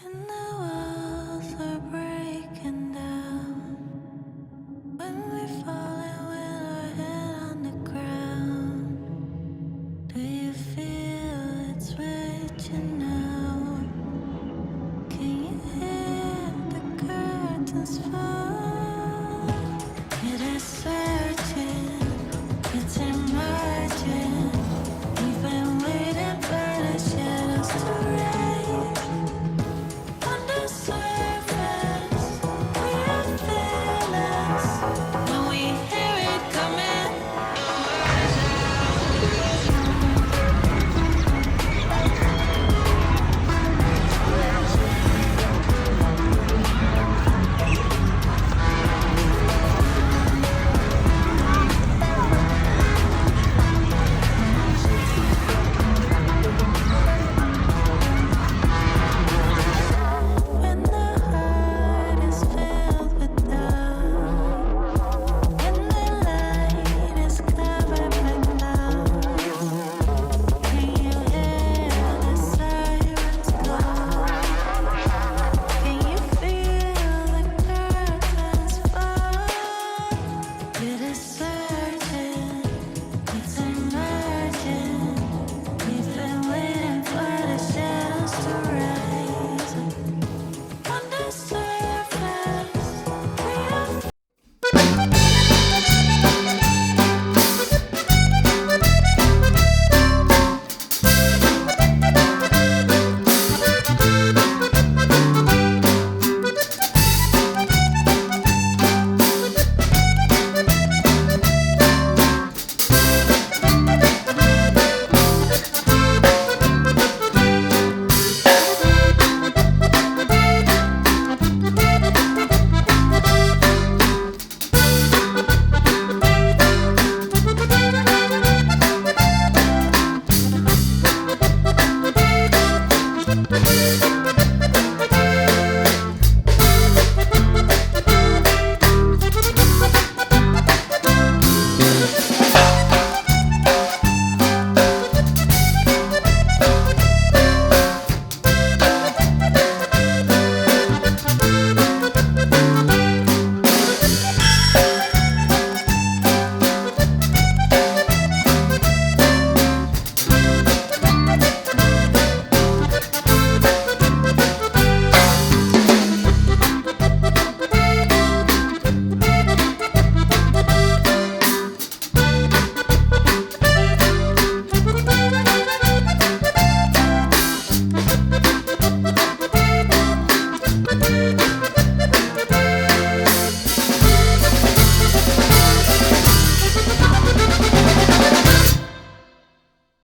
And the walls are breaking down when we falling with our head on the ground. Do you feel it's reaching out? Can you hear the curtains fall? It is certain, it's emerging. We've been waiting for the shadows to rise. On the surface, we are fearless. When we hear it coming, when the heart is filled with doubt, when the light is covered by clouds, can you hear the sirens call? Can you feel the curtains fall? It is certain, it's emerging. We've been waiting for the shadows to rise. On the surface, we are